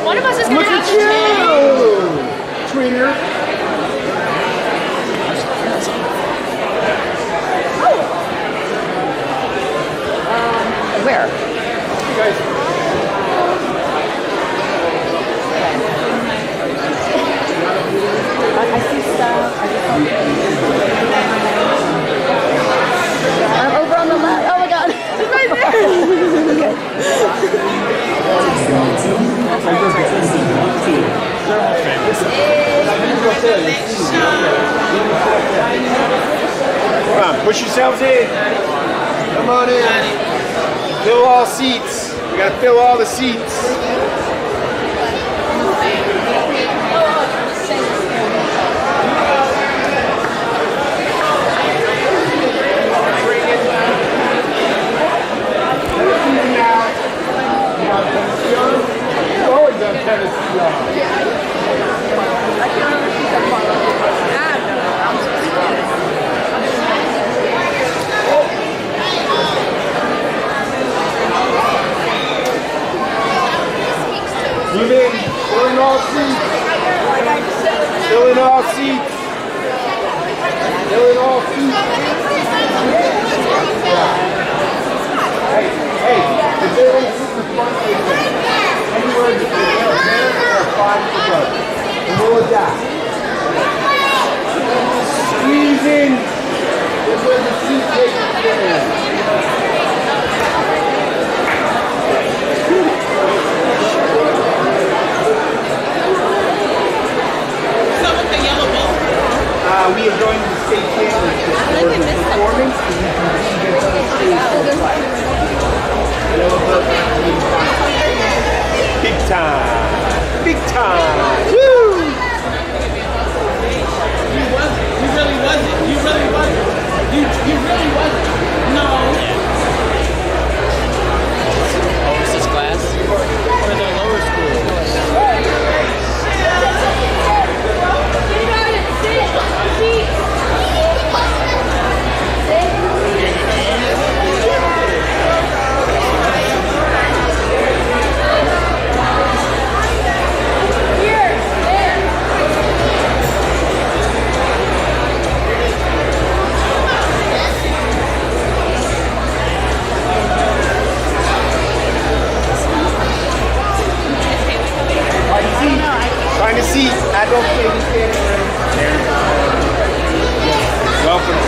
One of us is going to have to change. Tweener. Where? You guys. I see stuff. I'm over on the left. Oh my god. It's right there. Come on, push yourselves in. Come on in. Fill all seats. We gotta fill all the seats. Move in, fill in all seats. Fill in all seats. Fill in all seats. Hey, if they don't sit in the front, anywhere that they are there or 5 to go. And we'll adapt. Squeeze in. This where the seat takes place. We are going to the state championship for the performance. Big time! Big time! Woo! You really wasn't. You really wasn't. No. Oh, is this class? Or the lower school? Find a seat. Adult baby standing room. Welcome.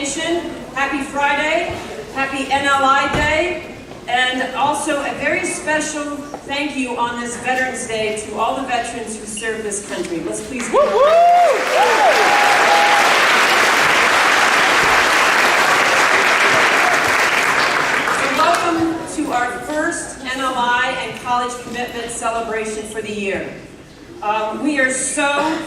Nation. Happy Friday, happy NLI Day, and also a very special thank you on this Veterans Day to all the veterans who serve this country. Let's please give them welcome to our first NLI and College Commitment Celebration for the year. We are so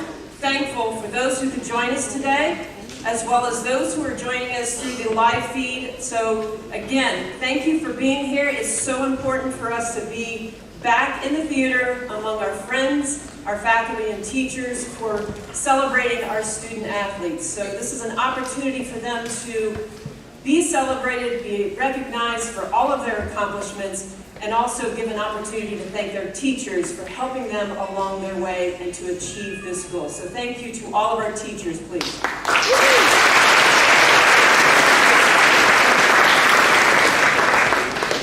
thankful for those who could join us today, as well as those who are joining us through the live feed. So again, thank you for being here. It's so important for us to be back in the theater among our friends, our faculty and teachers for celebrating our student athletes. So this is an opportunity for them to be celebrated, be recognized for all of their accomplishments, and also give an opportunity to thank their teachers for helping them along their way and to achieve this goal. So thank you to all of our teachers, please.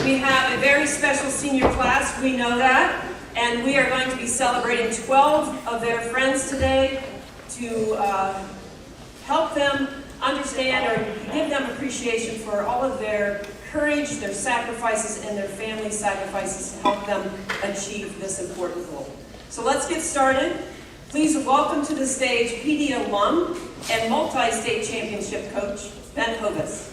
We have a very special senior class, we know that, and we are going to be celebrating 12 of their friends today to help them understand or give them appreciation for all of their courage, their sacrifices, and their family sacrifices to help them achieve this important goal. So let's get started. Please welcome to the stage PD alum and multi-state championship coach, Ben Hovis.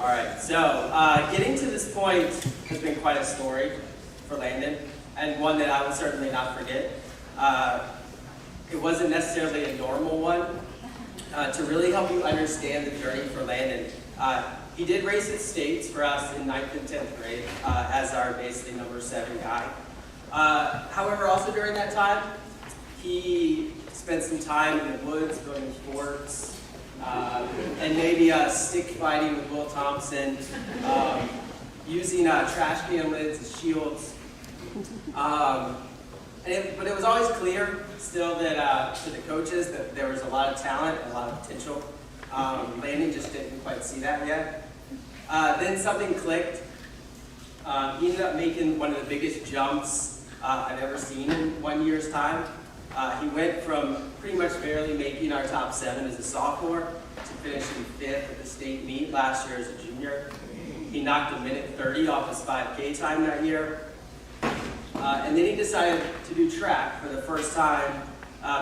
All right, so getting to this point has been quite a story for Landon, and one that I will certainly not forget. It wasn't necessarily a normal one. To really help you understand the journey for Landon, he did race at states for us in 9th and 10th grade as our basically number 7 guy. However, also during that time, he spent some time in the woods building forts, and maybe stick fighting with Will Thompson, using trash can lids as shields. But it was always clear still that to the coaches that there was a lot of talent and a lot of potential. Landon just didn't quite see that yet. Then something clicked. He ended up making one of the biggest jumps I've ever seen in 1 year's time. He went from pretty much barely making our top 7 as a sophomore to finishing 5th at the state meet last year as a junior. He knocked a minute 30 off his 5K time that year. And then he decided to do track for the first time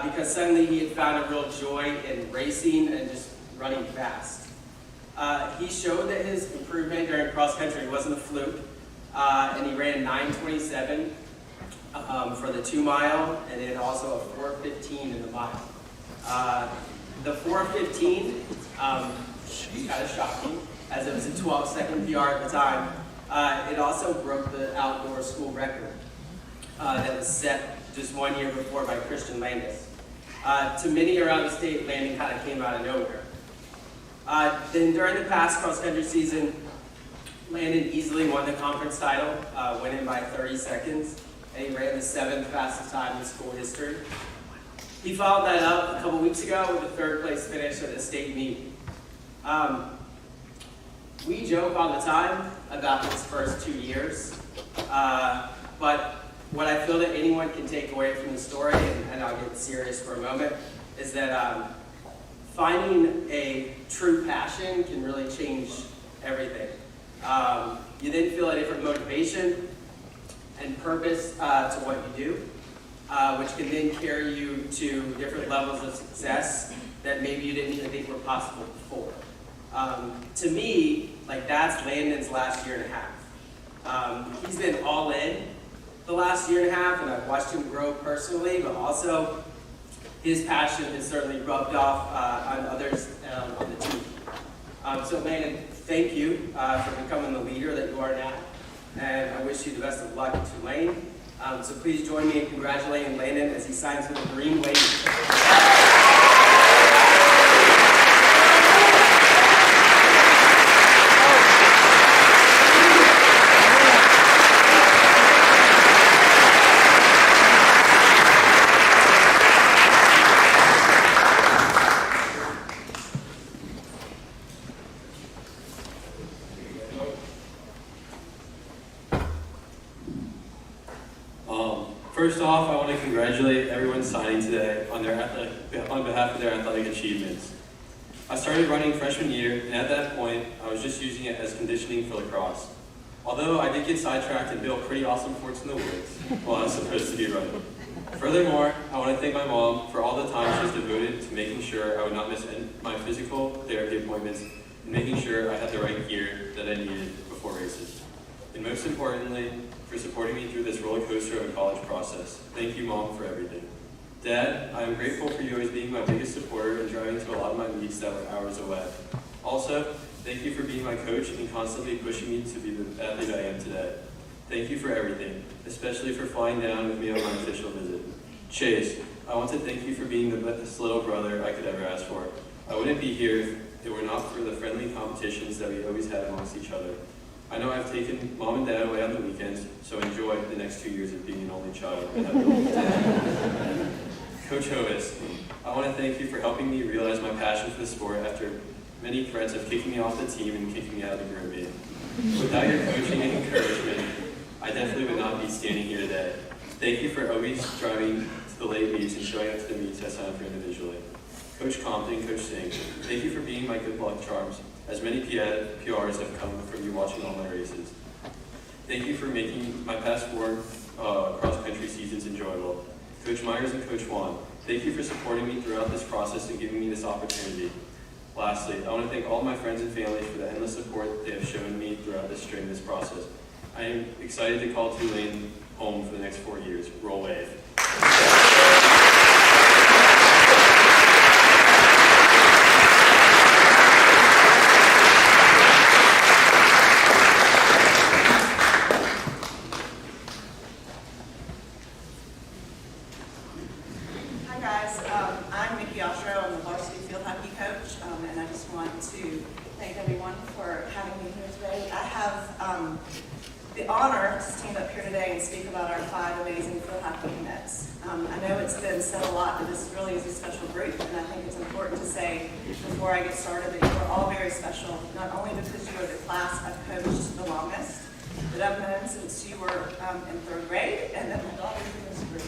because suddenly he had found a real joy in racing and just running fast. He showed that his improvement during cross country wasn't a fluke, and he ran 9:27 for the 2 mile, and then also a 4:15 in the mile. The 4:15 was kind of shocking, as it was a 12-second PR at the time. It also broke the outdoor school record that was set just 1 year before by Christian Landis. To many around the state, Landon kind of came out of nowhere. Then during the past cross-country season, Landon easily won the conference title, winning by 30 seconds, and he ran the 7th fastest time in school history. He followed that up a couple weeks ago with a 3rd place finish at the state meet. We joke all the time about his first 2 years, but what I feel that anyone can take away from the story, and I'll get serious for a moment, is that finding a true passion can really change everything. You then feel a different motivation and purpose to what you do, which can then carry you to different levels of success that maybe you didn't even think were possible before. To me, like, that's Landon's last year and a half. He's been all in the last year and a half, and I've watched him grow personally, but also his passion has certainly rubbed off on others on the team. So Landon, thank you for becoming the leader that you are now, and I wish you the best of luck in Tulane. So please join me in congratulating Landon as he signs for the Green Wave. First off, I want to congratulate everyone signing today on behalf of their athletic achievements. I started running freshman year, and at that point, I was just using it as conditioning for lacrosse. Although I did get sidetracked and built pretty awesome forts in the woods while I was supposed to be running. Furthermore, I want to thank my mom for all the time she's devoted to making sure I would not miss my physical therapy appointments and making sure I had the right gear that I needed before races. And most importantly, for supporting me through this roller coaster of a college process. Thank you, Mom, for everything. Dad, I am grateful for you always being my biggest supporter and driving to a lot of my meets that were hours away. Also, thank you for being my coach and constantly pushing me to be the athlete I am today. Thank you for everything, especially for flying down with me on my official visit. Chase, I want to thank you for being the best little brother I could ever ask for. I wouldn't be here if it were not for the friendly competitions that we always had amongst each other. I know I've taken Mom and Dad away on the weekends, so enjoy the next 2 years of being an only child. Coach Hovis, I want to thank you for helping me realize my passion for the sport after many threats of kicking me off the team and kicking me out of the group meeting. Without your coaching and encouragement, I definitely would not be standing here today. Thank you for always driving to the late meets and showing up to the meets I signed for individually. Coach Compton, Coach Singh, thank you for being my good luck charms, as many PRs have come from you watching all my races. Thank you for making my past 4 cross-country seasons enjoyable. Coach Myers and Coach Wan, thank you for supporting me throughout this process and giving me this opportunity. Lastly, I want to thank all my friends and families for the endless support they have shown me throughout during this process. I am excited to call Tulane home for the next 4 years. Roll Wave. The honor to stand up here today and speak about our 5 amazing field hockey commits. I know it's been said a lot, but this really is a special group, and I think it's important to say before I get started that you are all very special, not only because you are the class I've coached the longest, that I've known since you were in 3rd grade, and then my daughter's in this group.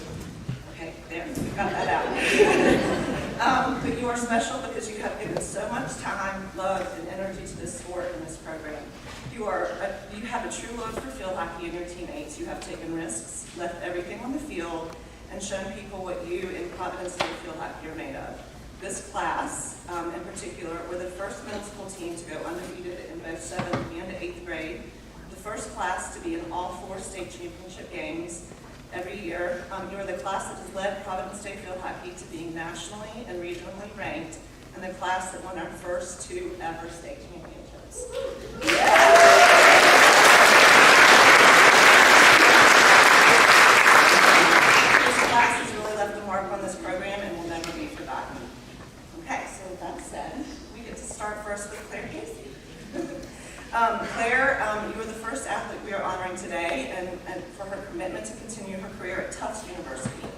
Okay, there, we got that out. But you are special because you have given so much time, love, and energy to this sport and this program. You have a true love for field hockey and your teammates. You have taken risks, left everything on the field, and shown people what you in Providence State field hockey are made of. This class, in particular, were the first middle school team to go undefeated in both 7th and 8th grade, the first class to be in all 4 state championship games every year. You are the class that has led Providence State field hockey to being nationally and regionally ranked, and the class that won our first 2 ever state championships. This class has really left a mark on this program and will never be forgotten. Okay, so with that said, we get to start first with Claire Casey. Claire, you were the first athlete we are honoring today, and for her commitment to continue her career at Tufts University.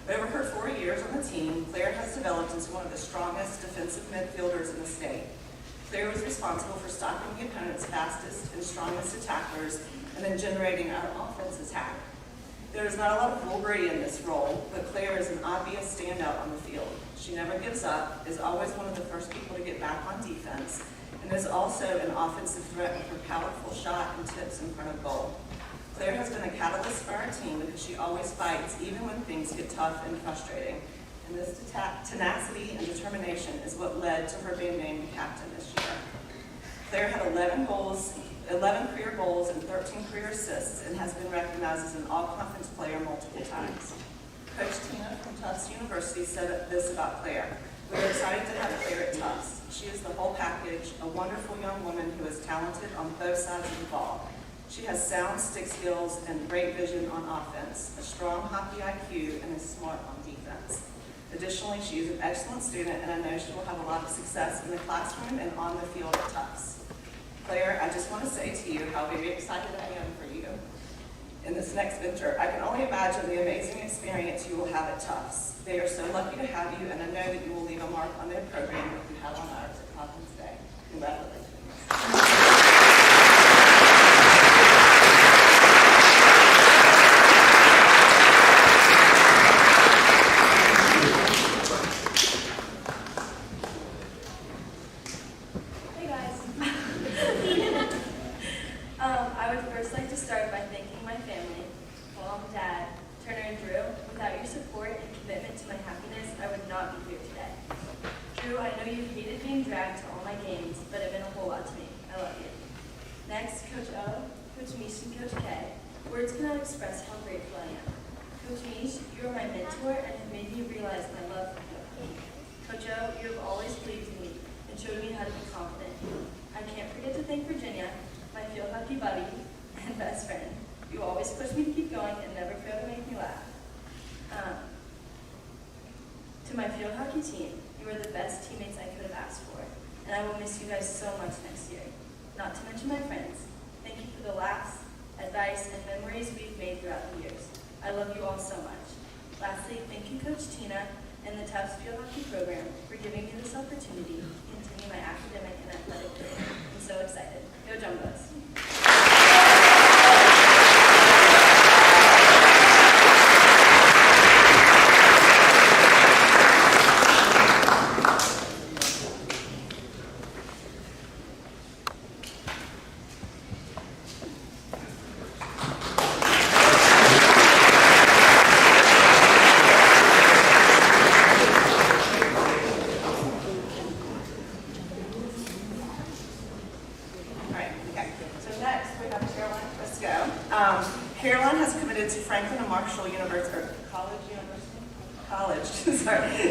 Over her 4 years on the team, Claire has developed into one of the strongest defensive midfielders in the state. Claire was responsible for stopping the opponent's fastest and strongest attackers and then generating our offense attack. There is not a lot of vulgarity in this role, but Claire is an obvious standout on the field. She never gives up, is always one of the first people to get back on defense, and is also an offensive threat with her powerful shot and tips in front of goal. Claire has been a catalyst for our team because she always fights even when things get tough and frustrating. And this tenacity and determination is what led to her being named captain this year. Claire had 11 career goals and 13 career assists and has been recognized as an all-conference player multiple times. Coach Tina from Tufts University said this about Claire: "We are excited to have Claire at Tufts. She is the whole package, a wonderful young woman who is talented on both sides of the ball. She has sound stick skills and great vision on offense, a strong hockey IQ, and is smart on defense. Additionally, she is an excellent student, and I know she will have a lot of success in the classroom and on the field at Tufts." Claire, I just want to say to you how very excited I am for you in this next venture. I can only imagine the amazing experience you will have at Tufts. They are so lucky to have you, and I know that you will leave a mark on their program like you have on ours at Providence today. Congratulations. express how grateful I am. Coach Mish, you are my mentor and have made me realize my love for you. Coach O, you have always believed in me and showed me how to be confident. I can't forget to thank Virginia, my field hockey buddy and best friend. You always push me to keep going and never fail to make me laugh. To my field hockey team, you are the best teammates I could have asked for, and I will miss you guys so much next year. Not to mention my friends. Thank you for the laughs, advice, and memories we've made throughout the years. I love you all so much. Lastly, thank you Coach Tina and the Tufts Field Hockey Program for giving me this opportunity to continue my academic and athletic career. I'm so excited. Go Jumbos!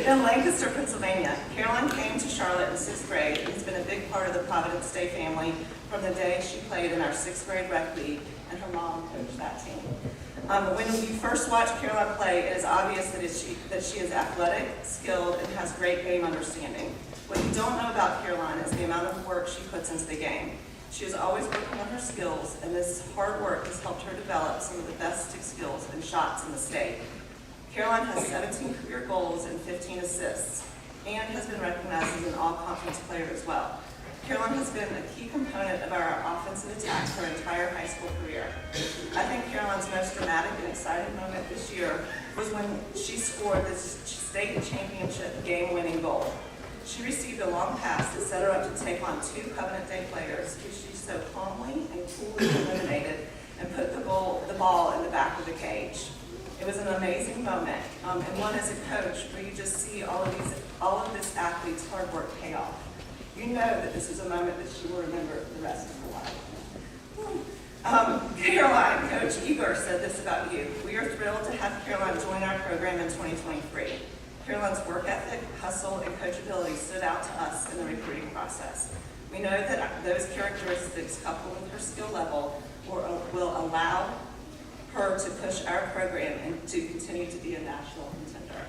In Lancaster, Pennsylvania. Caroline came to Charlotte in 6th grade and has been a big part of the Providence Day family from the day she played in our 6th grade rec league, and her mom coached that team. When you first watch Caroline play, it is obvious that she is athletic, skilled, and has great game understanding. What you don't know about Caroline is the amount of work she puts into the game. She is always working on her skills, and this hard work has helped her develop some of the best stick skills and shots in the state. Caroline has 17 career goals and 15 assists, and has been recognized as an all-conference player as well. Caroline has been a key component of our offensive attack her entire high school career. I think Caroline's most dramatic and exciting moment this year was when she scored the state championship game-winning goal. She received a long pass that set her up to take on 2 Covenant Day players, who she so calmly and coolly eliminated and put the ball in the back of the cage. It was an amazing moment, and one as a coach where you just see all of this athlete's hard work pay off. You know that this is a moment that she will remember the rest of her life. Caroline, Coach Igor said this about you. We are thrilled to have Caroline join our program in 2023. Caroline's work ethic, hustle, and coachability stood out to us in the recruiting process. We know that those characteristics, coupled with her skill level, will allow her to push our program and to continue to be a national contender.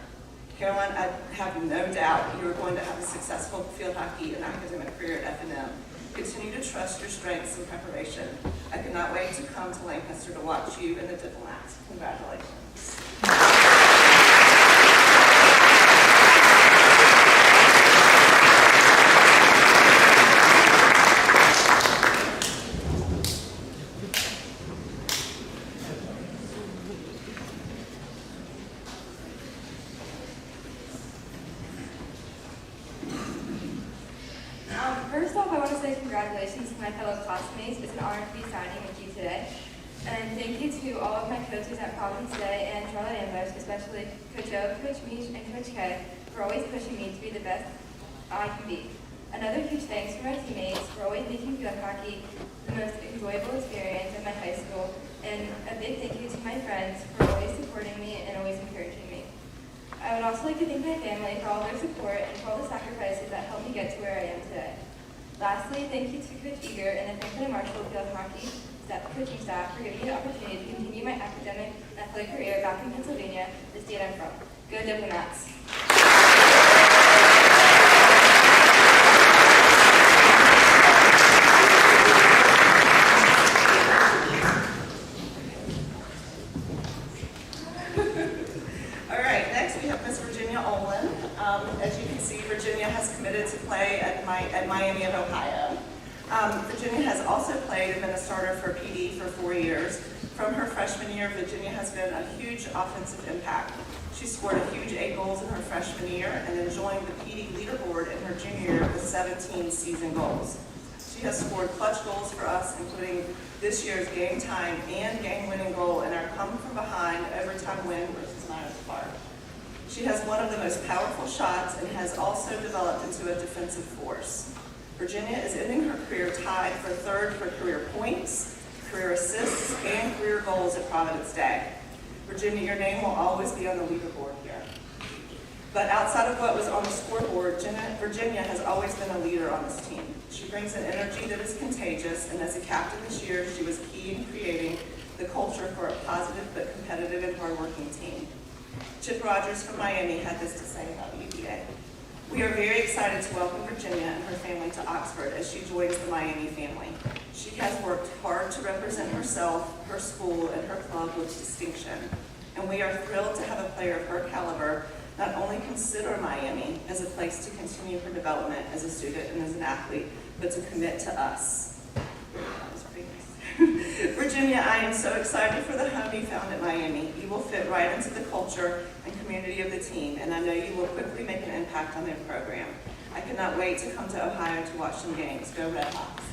Caroline, I have no doubt you are going to have a successful field hockey and academic career at F&M. Continue to trust your strengths and preparation. I cannot wait to come to Lancaster to watch you and the Diplomats. Congratulations. First off, I want to say congratulations to my fellow classmates. It's an honor to be signing with you today. And thank you to all of my coaches at Providence Day and Charlotte Amherst, especially Coach O, Coach Mish, and Coach K, for always pushing me to be the best I can be. Another huge thanks for my teammates for always making field hockey the most enjoyable experience in my high school. And a big thank you to my friends for always supporting me and always encouraging me. I would also like to thank my family for all their support and for all the sacrifices that helped me get to where I am today. Lastly, thank you to Coach Eager and the Franklin Marshall Field Hockey coaching staff for giving me the opportunity to continue my academic and athletic career back in Pennsylvania, the state I'm from. Go Diplomats! As you can see, Virginia has committed to play at Miami of Ohio. Virginia has also played and been a starter for PD for 4 years. From her freshman year, Virginia has been a huge offensive impact. She scored a huge 8 goals in her freshman year and then joined the PD leaderboard in her junior year with 17 season goals. She has scored clutch goals for us, including this year's game time and game-winning goal in our come-from-behind overtime win versus Niles Park. She has one of the most powerful shots and has also developed into a defensive force. Virginia is ending her career tied for 3rd for career points, career assists, and career goals at Providence Day. Virginia, your name will always be on the leaderboard here. But outside of what was on the scoreboard, Virginia has always been a leader on this team. She brings an energy that is contagious, and as a captain this year, she was key in creating the culture for a positive but competitive and hardworking team. Chip Rogers from Miami had this to say about UVA. We are very excited to welcome Virginia and her family to Oxford as she joins the Miami family. She has worked hard to represent herself, her school, and her club with distinction. And we are thrilled to have a player of her caliber not only consider Miami as a place to continue her development as a student and as an athlete, but to commit to us. That was pretty nice. Virginia, I am so excited for the home you found at Miami. You will fit right into the culture and community of the team, and I know you will quickly make an impact on their program. I cannot wait to come to Ohio to watch some games. Go Red Hawks.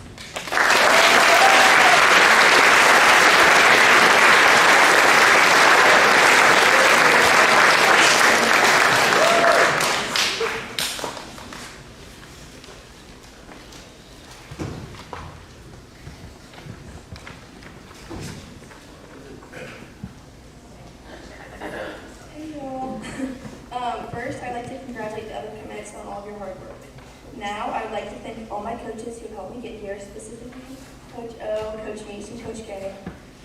First, I'd like to congratulate the other commits on all of your hard work. Now, I would like to thank all my coaches who helped me get here, specifically Coach O, Coach Meach, and Coach K.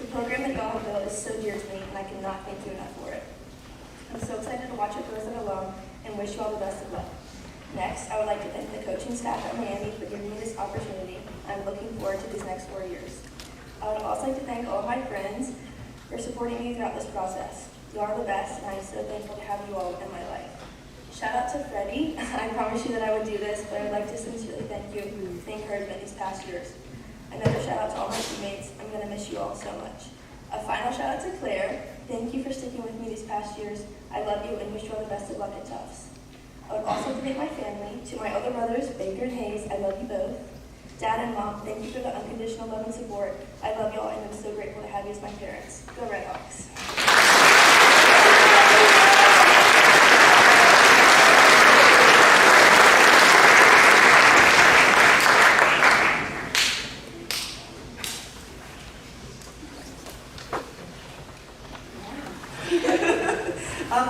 The program that y'all have built is so dear to me, and I cannot thank you enough for it. I'm so excited to watch it grow alone and wish you all the best of luck. Next, I would like to thank the coaching staff at Miami for giving me this opportunity. I'm looking forward to these next 4 years. I would also like to thank all my friends for supporting me throughout this process. You are the best, and I am so thankful to have you all in my life. Shout out to Freddie. I promised you that I would do this, but I would like to sincerely thank you for the encouragement these past years. Another shout out to all my teammates. I'm going to miss you all so much. A final shout out to Claire. Thank you for sticking with me these past years. I love you and wish you all the best of luck at Tufts. I would also like to thank my family. To my other brothers, Baker and Hayes, I love you both. Dad and Mom, thank you for the unconditional love and support. I love y'all and I'm so grateful to have you as my parents. Go Red Hawks.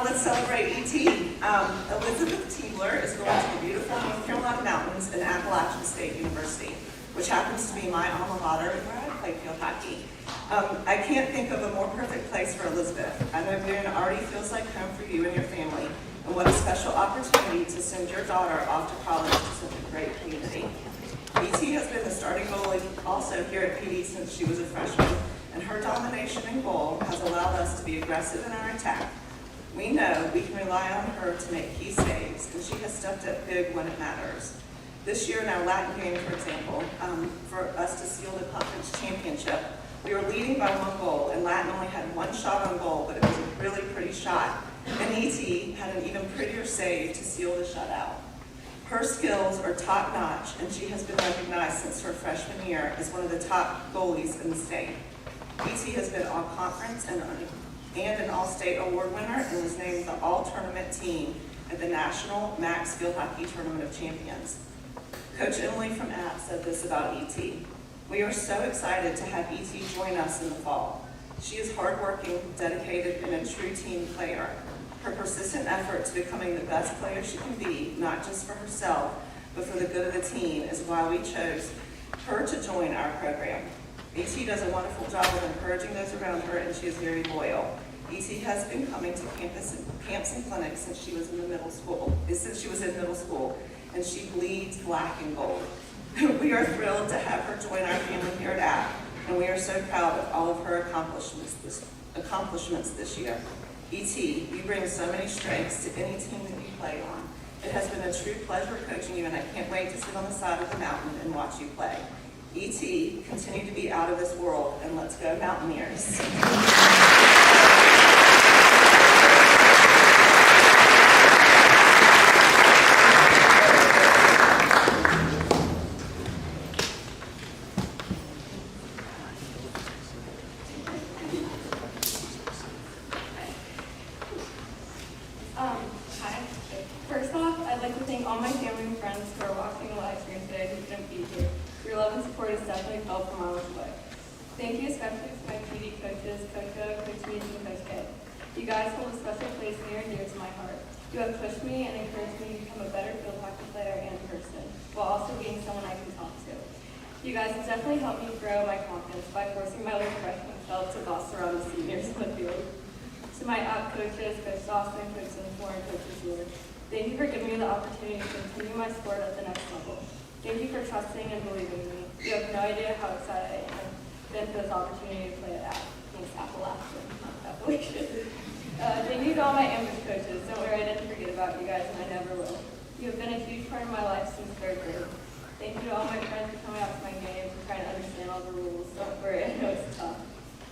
Let's celebrate ET. Elizabeth Tiebler is going to the beautiful North Carolina mountains and Appalachian State University, which happens to be my alma mater and where I play field hockey. I can't think of a more perfect place for Elizabeth. I know Boone already feels like home for you and your family, and what a special opportunity to send your daughter off to college to such a great community. ET has been the starting goalie also here at PD since she was a freshman, and her domination and goal has allowed us to be aggressive in our attack. We know we can rely on her to make key saves, and she has stepped up big when it matters. This year in our Latin game, for example, for us to seal the conference championship, we were leading by 1 goal, and Latin only had 1 shot on goal, but it was a really pretty shot. And ET had an even prettier save to seal the shutout. Her skills are top-notch, and she has been recognized since her freshman year as one of the top goalies in the state. ET has been all-conference and an All-State Award winner and was named the All-Tournament Team at the National Max Field Hockey Tournament of Champions. Coach Emily from App said this about ET. We are so excited to have ET join us in the fall. She is hardworking, dedicated, and a true team player. Her persistent effort to becoming the best player she can be, not just for herself, but for the good of the team, is why we chose her to join our program. ET does a wonderful job of encouraging those around her, and she is very loyal. ET has been coming to camps and clinics since she was in middle school, and she bleeds black and gold. We are thrilled to have her join our family here at App, and we are so proud of all of her accomplishments this year. ET, you bring so many strengths to any team that you play on. It has been a true pleasure coaching you, and I can't wait to sit on the side of the mountain and watch you play. ET, continue to be out of this world, and let's go Mountaineers. Hi. First off, I'd like to thank all my family and friends who are watching the live stream today who couldn't be here. Your love and support is definitely felt from miles away. Thank you especially to my PD coaches, Coach O, Coach Meade, and Coach K. You guys hold a special place near and dear to my heart. You have pushed me and encouraged me to become a better field hockey player and person, while also being someone I can talk to. You guys have definitely helped me grow my confidence by forcing my little freshman self to boss around the seniors in the field. To my coaches, Coach Dawson, Coach Sinfor, and Coach Zure, thank you for giving me the opportunity to continue my sport at the next level. Thank you for trusting and believing in me. You have no idea how excited I am been for this opportunity to play at Appalachian, not Appalachian. Thank you to all my Amherst coaches. Don't worry, I didn't forget about you guys, and I never will. You have been a huge part of my life since 3rd grade. Thank you to all my friends for coming out to my games and trying to understand all the rules. Don't worry, I know it's tough.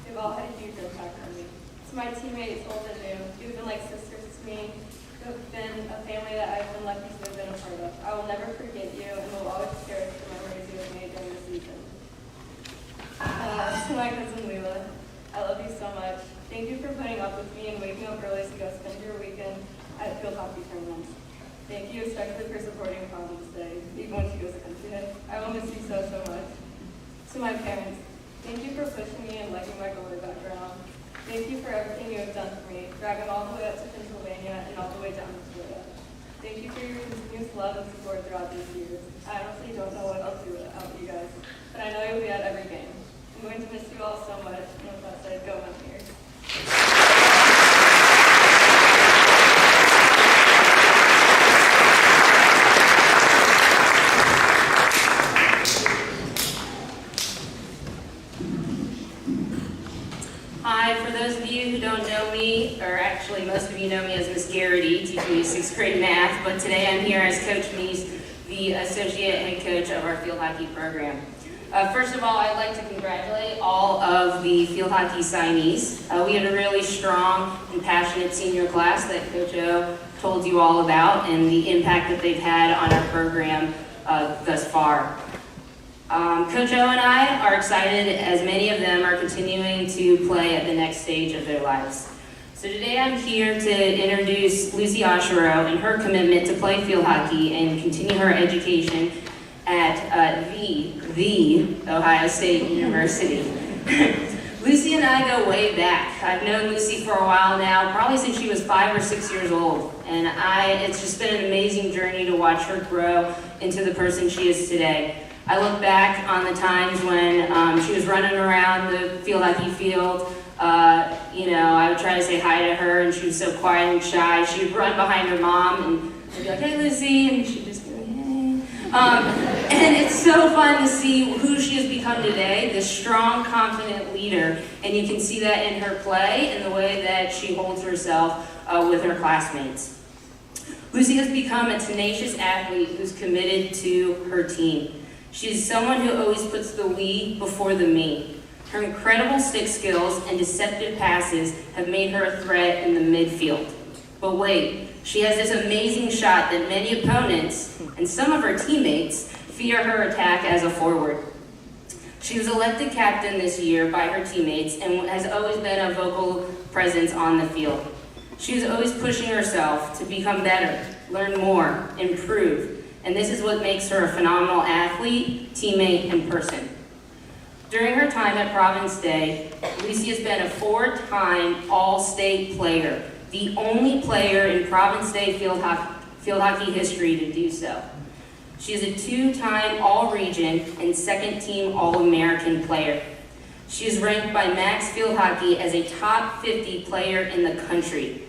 You've all had a huge impact on me. To my teammates, old and new, you've been like sisters to me. You have been a family that I've been lucky to have been a part of. I will never forget you and will always cherish the memories you have made during the season. To my cousin Leela, I love you so much. Thank you for putting up with me and waking up early to go spend your weekend at field hockey tournaments. Thank you especially for supporting Providence Day, even when she goes to country day. I will miss you so much. To my parents, thank you for pushing me and liking my goalie background. Thank you for everything you have done for me, driving all the way up to Pennsylvania and all the way down to Florida. Thank you for your continuous love and support throughout these years. I honestly don't know what I'll do without you guys, but I know you'll be at every game. I'm going to miss you all so much, and with that said, go Mountaineers. Hi, for those of you who don't know me, or actually most of you know me as Miss Garrity, teaching you 6th grade math, but today I'm here as Coach Meese, the associate head coach of our field hockey program. First of all, I'd like to congratulate all of the field hockey signees. We had a really strong and passionate senior class that Coach O told you all about and the impact that they've had on our program thus far. Coach O and I are excited as many of them are continuing to play at the next stage of their lives. So today I'm here to introduce Lucy Oshiro and her commitment to play field hockey and continue her education at the Ohio State University. Lucy and I go way back. I've known Lucy for a while now, probably since she was 5 or 6 years old. And it's just been an amazing journey to watch her grow into the person she is today. I look back on the times when she was running around the field hockey field. I would try to say hi to her, and she was so quiet and shy. She would run behind her mom, and I'd be like, "Hey, Lucy," and she'd just go, "Hey." And it's so fun to see who she has become today, this strong, confident leader. And you can see that in her play and the way that she holds herself with her classmates. Lucy has become a tenacious athlete who's committed to her team. She's someone who always puts the we before the me. Her incredible stick skills and deceptive passes have made her a threat in the midfield. But wait, she has this amazing shot that many opponents and some of her teammates fear her attack as a forward. She was elected captain this year by her teammates and has always been a vocal presence on the field. She was always pushing herself to become better, learn more, improve. And this is what makes her a phenomenal athlete, teammate, and person. During her time at Providence Day, Lucy has been a 4-time All-State player, the only player in Providence Day field hockey history to do so. She is a 2-time All-Region and 2nd-team All-American player. She is ranked by Max Field Hockey as a top 50 player in the country.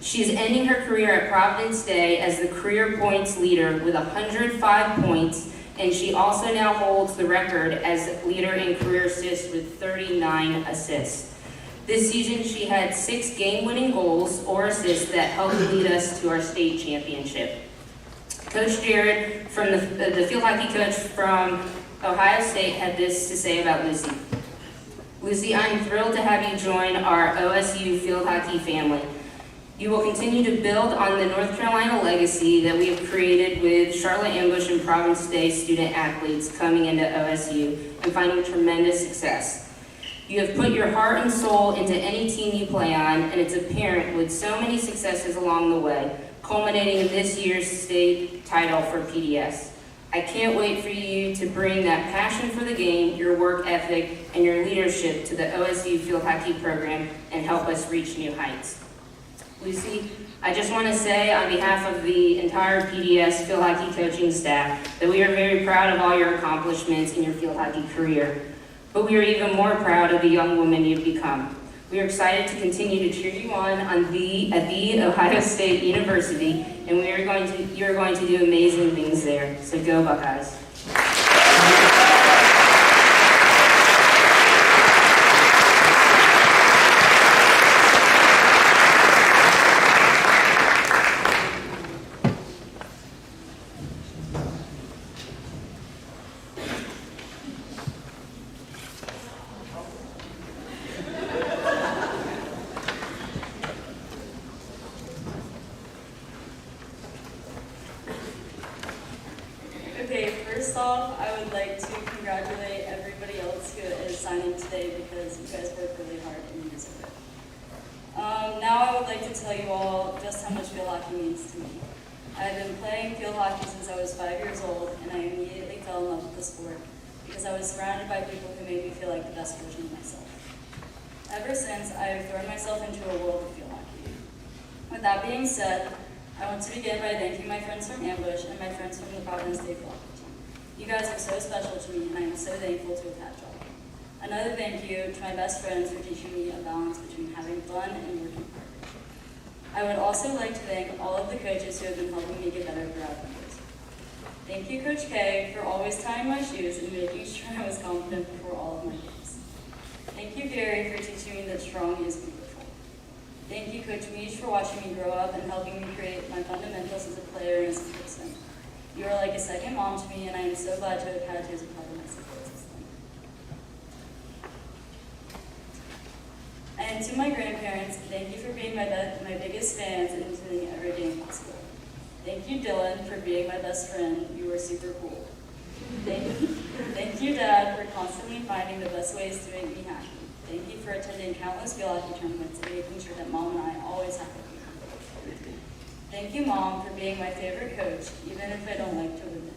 She is ending her career at Providence Day as the career points leader with 105 points, and she also now holds the record as leader in career assists with 39 assists. This season, she had 6 game-winning goals or assists that helped lead us to our state championship. Coach Jared, from the field hockey coach from Ohio State, had this to say about Lucy. Lucy, I'm thrilled to have you join our OSU field hockey family. You will continue to build on the North Carolina legacy that we have created with Charlotte Ambush and Providence Day student athletes coming into OSU and finding tremendous success. You have put your heart and soul into any team you play on, and it's apparent with so many successes along the way, culminating in this year's state title for PDS. I can't wait for you to bring that passion for the game, your work ethic, and your leadership to the OSU field hockey program and help us reach new heights. Lucy, I just want to say on behalf of the entire PDS field hockey coaching staff that we are very proud of all your accomplishments in your field hockey career, but we are even more proud of the young woman you've become. We are excited to continue to cheer you on at the Ohio State University, and you are going to do amazing things there. So go Buckeyes. Okay, first off, I would like to congratulate everybody else who is signing today because you guys worked really hard and you deserve it. Now I would like to tell you all just how much field hockey means to me. I've been playing field hockey since I was 5 years old, and I immediately fell in love with the sport because I was surrounded by people who made me feel like the best version of myself. Ever since, I have thrown myself into a world of field hockey. With that being said, I want to begin by thanking my friends from Ambush and my friends from the Providence Field Hockey team. You guys are so special to me, and I am so thankful to have had y'all. Another thank you to my best friends for teaching me a balance between having fun and working hard. I would also like to thank all of the coaches who have been helping me get better throughout the years. Thank you, Coach K, for always tying my shoes and making sure I was confident before all of my games. Thank you, Gary, for teaching me that strong is beautiful. Thank you, Coach Mish, for watching me grow up and helping me create my fundamentals as a player and as a person. You are like a second mom to me, and I am so glad to have had you as a part of my support system. And to my grandparents, thank you for being my biggest fans and attending every game possible. Thank you, Dylan, for being my best friend. You are super cool. Thank you, Dad, for constantly finding the best ways to make me happy. Thank you for attending countless field hockey tournaments and making sure that Mom and I always have a good time. Thank you, Mom, for being my favorite coach, even if I don't like to admit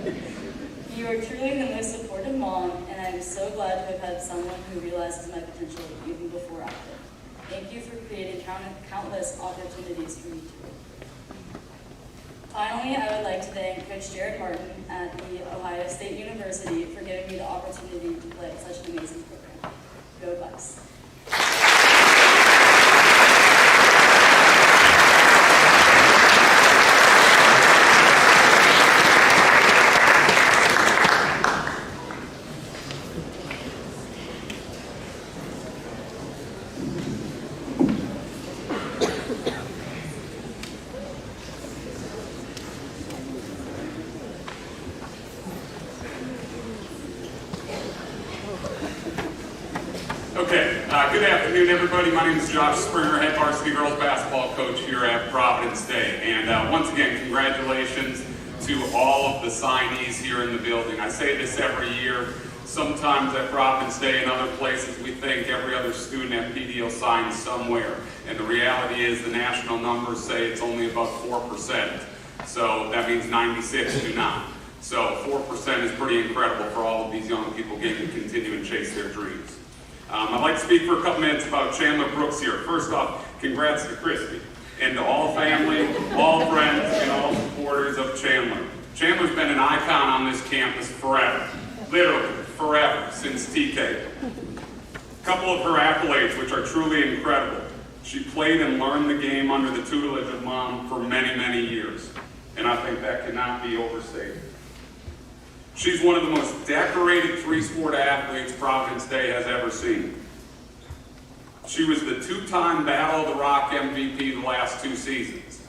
it. You are truly the most supportive mom, and I am so glad to have had someone who realizes my potential even before I did. Thank you for creating countless opportunities for me too. Finally, I would like to thank Coach Jared Martin at the Ohio State University for giving me the opportunity to play at such an amazing program. Go Bucks. Good afternoon, everybody. My name is Josh Springer, head varsity girls basketball coach here at Providence Day. And once again, congratulations to all of the signees here in the building. I say this every year. Sometimes at Providence Day and other places, we think every other student at PD will sign somewhere. And the reality is the national numbers say it's only about 4%. So that means 96 do not. So 4% is pretty incredible for all of these young people getting to continue and chase their dreams. I'd like to speak for a couple minutes about Chandler Brooks here. First off, congrats to Christy and to all family, all friends, and all supporters of Chandler. Chandler's been an icon on this campus forever, literally forever, since TK. A couple of her accolades, which are truly incredible. She played and learned the game under the tutelage of Mom for many, many years, and I think that cannot be overstated. She's one of the most decorated three-sport athletes Providence Day has ever seen. She was the two-time Battle of the Rock MVP the last 2 seasons.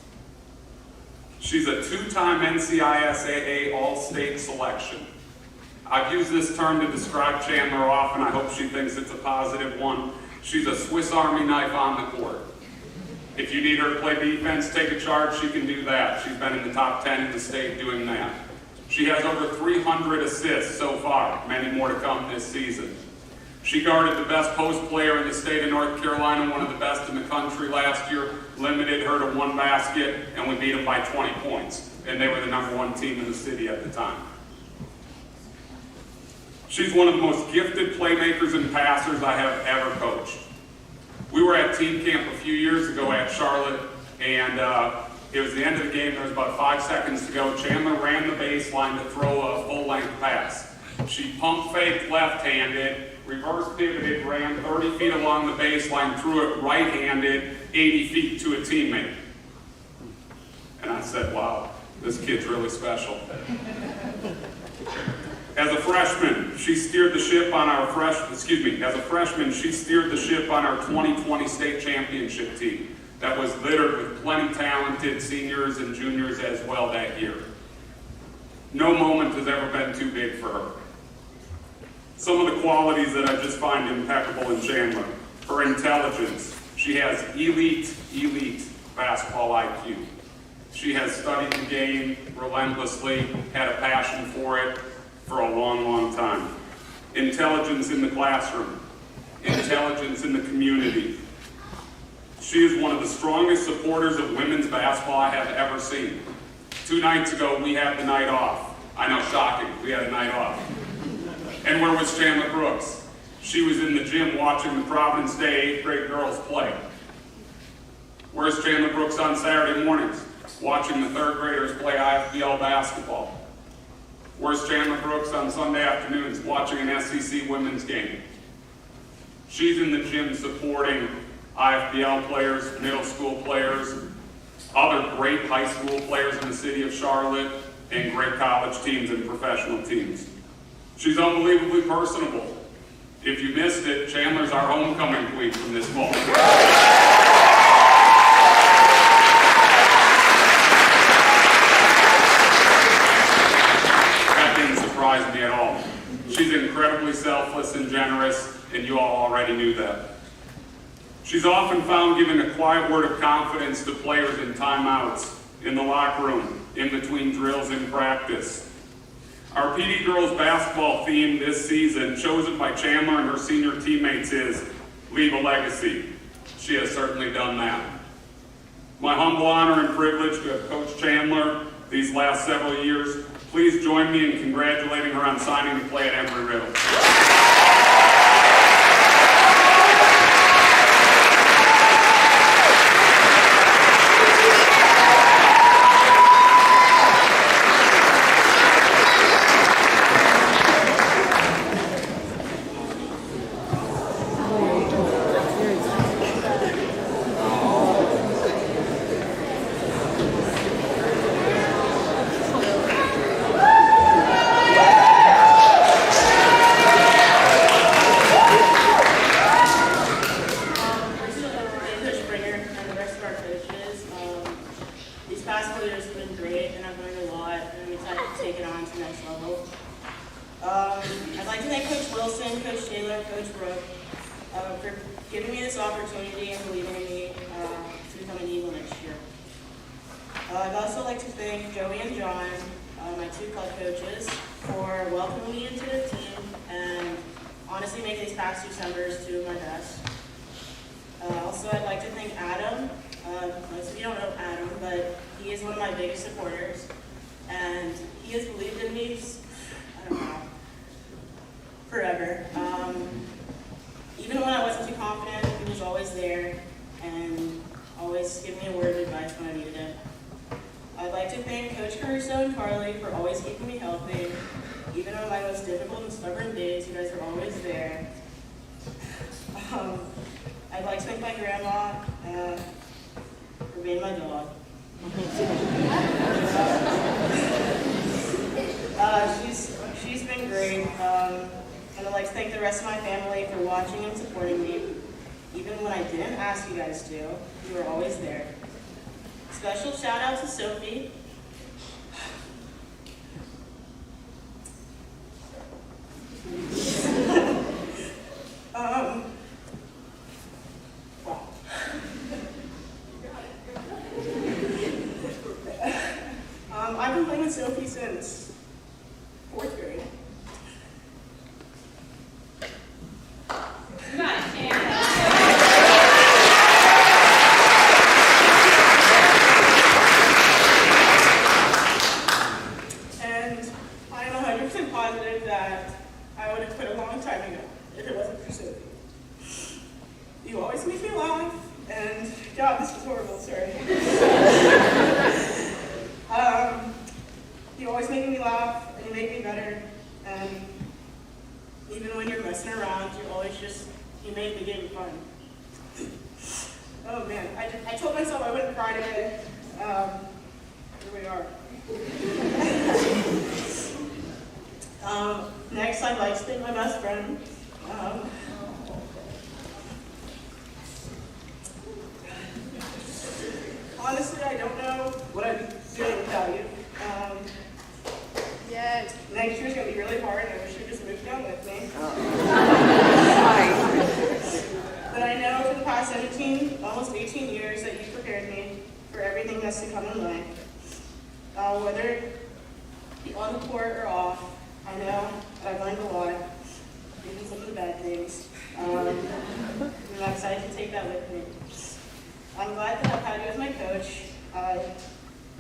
She's a 2-time NCISAA All-State selection. I've used this term to describe Chandler often. I hope she thinks it's a positive one. She's a Swiss Army knife on the court. If you need her to play defense, take a charge, she can do that. She's been in the top 10 in the state doing that. She has over 300 assists so far, many more to come this season. She guarded the best post player in the state of North Carolina, one of the best in the country last year, limited her to 1 basket, and we beat them by 20 points. And they were the #1 team in the city at the time. She's one of the most gifted playmakers and passers I have ever coached. We were at team camp a few years ago at Charlotte, and it was the end of the game. There was about 5 seconds to go. Chandler ran the baseline to throw a full-length pass. She pump faked left-handed, reverse pivoted, ran 30 feet along the baseline, threw it right-handed, 80 feet to a teammate. And I said, wow, this kid's really special. As a freshman, she steered the ship on our 2020 state championship team that was littered with plenty talented seniors and juniors as well that year. No moment has ever been too big for her. Some of the qualities that I just find impeccable in Chandler: her intelligence. She has elite basketball IQ. She has studied the game relentlessly, had a passion for it for a long time. Intelligence in the classroom, intelligence in the community. She is one of the strongest supporters of women's basketball I have ever seen. 2 nights ago, we had the night off. I know, shocking, we had a night off. And where was Chandler Brooks? She was in the gym watching the Providence Day 8th grade girls play. Where's Chandler Brooks on Saturday mornings? Watching the 3rd graders play IFBL basketball. Where's Chandler Brooks on Sunday afternoons watching an SEC women's game? She's in the gym supporting IFBL players, middle school players, other great high school players in the city of Charlotte, and great college teams and professional teams. She's unbelievably personable. If you missed it, Chandler's our homecoming queen from this fall. That didn't surprise me at all. She's incredibly selfless and generous, and you all already knew that. She's often found giving a quiet word of confidence to players in timeouts, in the locker room, in between drills in practice. Our PD girls basketball theme this season, chosen by Chandler and her senior teammates, is Leave a Legacy. She has certainly done that. My humble honor and privilege to have coached Chandler these last several years. Please join me in congratulating her on signing to play at Embry-Riddle. I'd like to thank Coach Wilson, Coach Taylor, Coach Brooke for giving me this opportunity and believing in me to become an Eagle next year. I'd also like to thank Joey and John, my 2 club coaches, for welcoming me into the team and honestly making these past 2 summers 2 of my best. Also, I'd like to thank Adam. Most of you don't know Adam, but he is one of my biggest supporters, and he has believed in me, I don't know, forever. Even when I wasn't too confident, he was always there and always giving me a word of advice when I needed it. I'd like to thank Coach Caruso and Carly for always keeping me healthy. Even on my most difficult and stubborn days, you guys are always there. I'd like to thank my grandma for being my dog. She's been great. And I'd like to thank the rest of my family for watching and supporting me. Even when I didn't ask you guys to, you were always there. Special shout out to Sophie. I've been playing with Sophie since 4th grade. God, this is horrible, sorry. You always make me laugh, and you make me better, and even when you're messing around, you make the game fun. Oh man, I told myself I wouldn't cry today. Here we are. Next, I'd like to thank my best friend. Honestly, I don't know what I'd be doing without you. Yes. Next year's going to be really hard, and I wish you'd just moved down with me. But I know for the past 17, almost 18 years that you prepared me for everything that's to come in life. Whether it be on the court or off, I know that I've learned a lot, even some of the bad things. And I'm excited to take that with me. I'm glad that I've had you as my coach,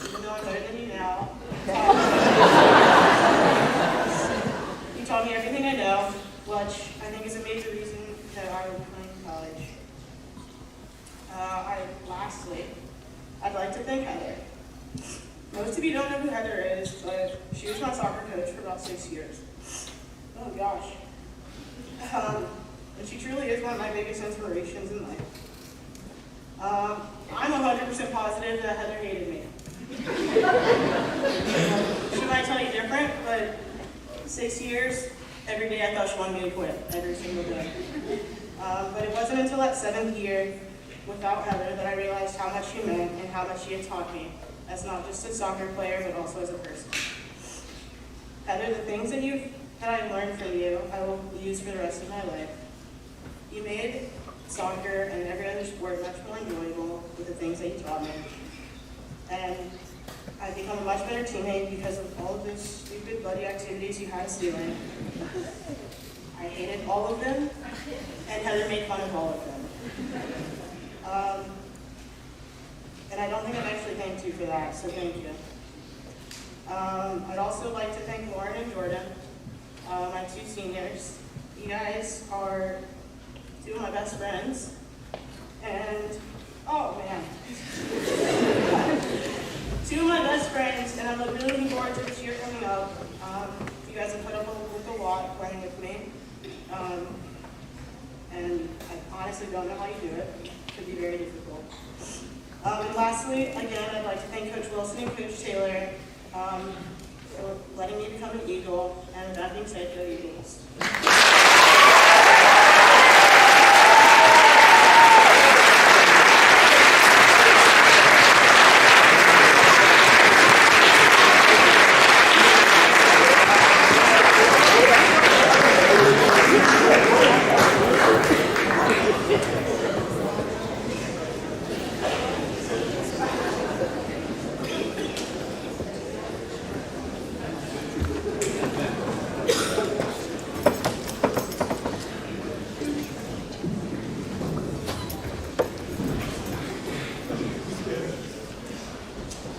even though I'm better than you now. You taught me everything I know, which I think is a major reason that I will be playing college. Lastly, I'd like to thank Heather. Most of you don't know who Heather is, but she was my soccer coach for about 6 years. Oh gosh. And she truly is one of my biggest inspirations in life. I'm 100% positive that Heather hated me. She might tell you different, but 6 years, every day I thought she wanted me to quit, every single day. But it wasn't until that 7th year without Heather that I realized how much she meant and how much she had taught me, as not just a soccer player, but also as a person. Heather, the things that I learned from you, I will use for the rest of my life. You made soccer and every other sport much more enjoyable with the things that you taught me. And I've become a much better teammate because of all of those stupid buddy activities you had us doing. I hated all of them, and Heather made fun of all of them. And I don't think I've actually thanked you for that, so thank you. I'd also like to thank Lauren and Jordan, my 2 seniors. You guys are 2 of my best friends, and, oh man. 2 of my best friends, and I'm really looking forward to this year coming up. You guys have put up with a lot playing with me, and I honestly don't know how you do it. It could be very difficult. And lastly, again, I'd like to thank Coach Wilson and Coach Taylor for letting me become an Eagle, and with that being said, go Eagles.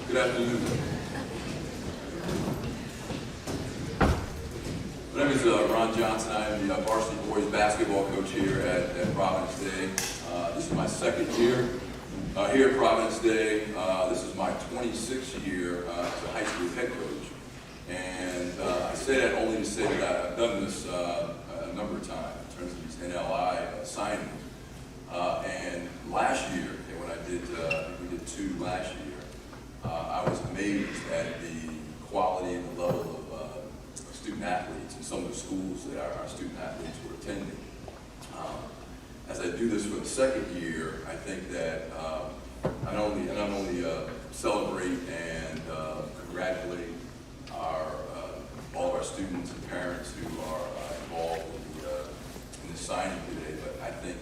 Good afternoon. My name is Ron Johnson. I am the varsity boys basketball coach here at Providence Day. This is my 2nd year here at Providence Day. This is my 26th year as a high school head coach. And I say that only to say that I've done this a number of times in terms of these NLI signings. And last year, when we did 2 last year, I was amazed at the quality and the level of student athletes in some of the schools that our student athletes were attending. As I do this for the 2nd year, I think that I not only celebrate and congratulate all of our students and parents who are involved in the signing today, but I think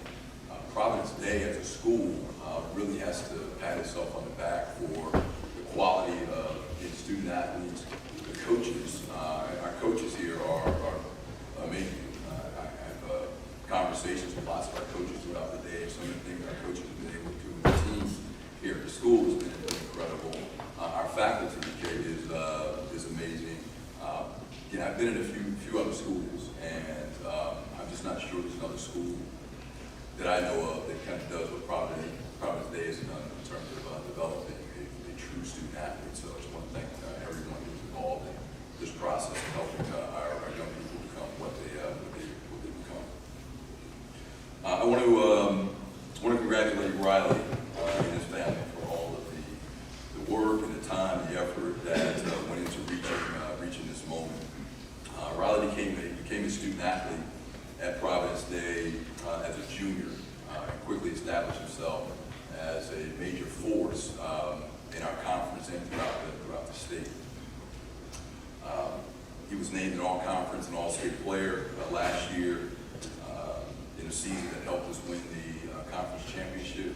Providence Day as a school really has to pat itself on the back for the quality of its student athletes, the coaches. Our coaches here are amazing. I have conversations with lots of our coaches throughout the day. Some of the things our coaches have been able to do with the team here at the school has been incredible. Our faculty is amazing. I've been in a few other schools, and I'm just not sure there's another school that I know of that kind of does what Providence Day has done. was named an all-conference and all-state player last year in a season that helped us win the conference championship.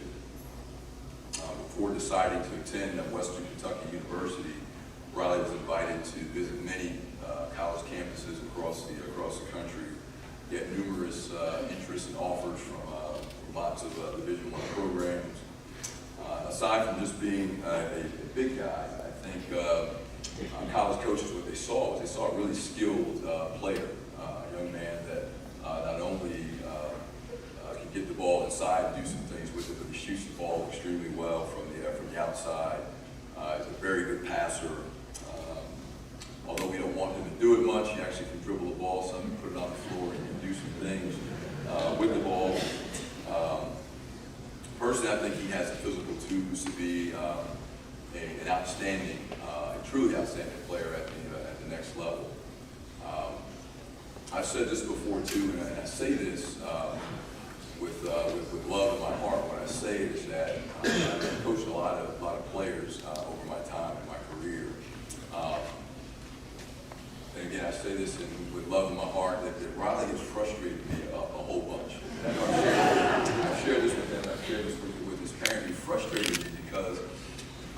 Before deciding to attend Western Kentucky University, Riley was invited to visit many college campuses across the country. He had numerous interests and offers from lots of Division I programs. Aside from just being a big guy, I think college coaches, what they saw was they saw a really skilled player, a young man that not only can get the ball inside and do some things with it, but he shoots the ball extremely well from the outside. He's a very good passer. Although we don't want him to do it much, he actually can dribble the ball some, put it on the floor, and do some things with the ball. Personally, I think he has the physical tools to be an outstanding, a truly outstanding player at the next level. I've said this before too, and I say this with love in my heart. What I say is that I've coached a lot of players over my time in my career. And again, I say this with love in my heart, that Riley has frustrated me a whole bunch. I've shared this with him, I've shared this with his parents. He frustrated me because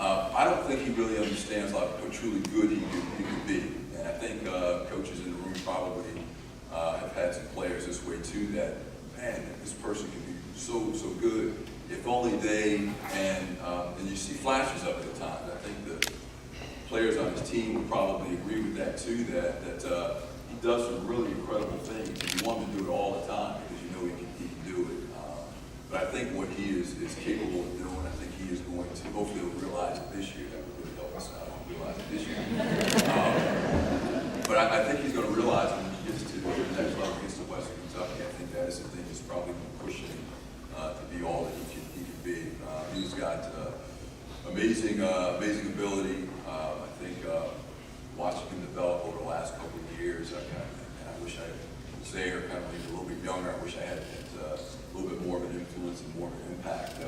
I don't think he really understands how truly good he could be. And I think coaches in the room probably have had some players this way too, that, man, this person can be so good. If only they, and you see flashes of it at times. I think the players on his team would probably agree with that too, that he does some really incredible things. And you want him to do it all the time because you know he can do it. But I think what he is capable of doing, I think he is going to, hopefully he'll realize it this year. That would really help us out, realize it this year. But I think he's going to realize when he gets to the next level against the Western Kentucky, I think that is the thing that's probably going to push him to be all that he can be. He's got amazing ability. I think watching him develop over the last couple of years, and I wish I was there, kind of a little bit younger. I wish I had a little bit more of an influence and more of an impact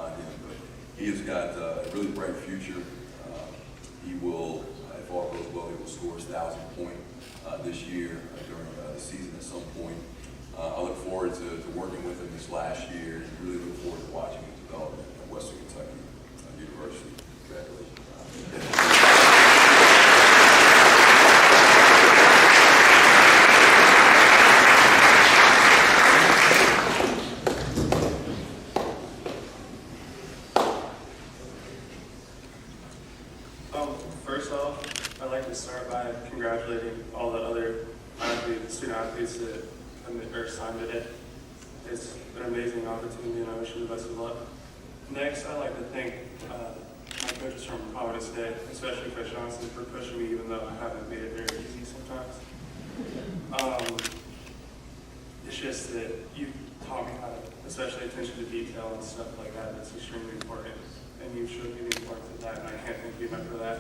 on him. But he has got a really bright future. He will, if all goes well, he will score his 1,000th point this year during the season at some point. I look forward to working with him this last year, and really look forward to watching his development at Western Kentucky University. Congratulations. First off, I'd like to start by congratulating all the other student athletes that signed today. It's an amazing opportunity, and I wish you the best of luck. Next, I'd like to thank my coaches from Providence Day, especially Coach Johnson, for pushing me, even though I haven't made it very easy sometimes. It's just that you taught me how to, especially attention to detail and stuff like that. That's extremely important, and you showed me the importance of that, and I can't thank you enough for that.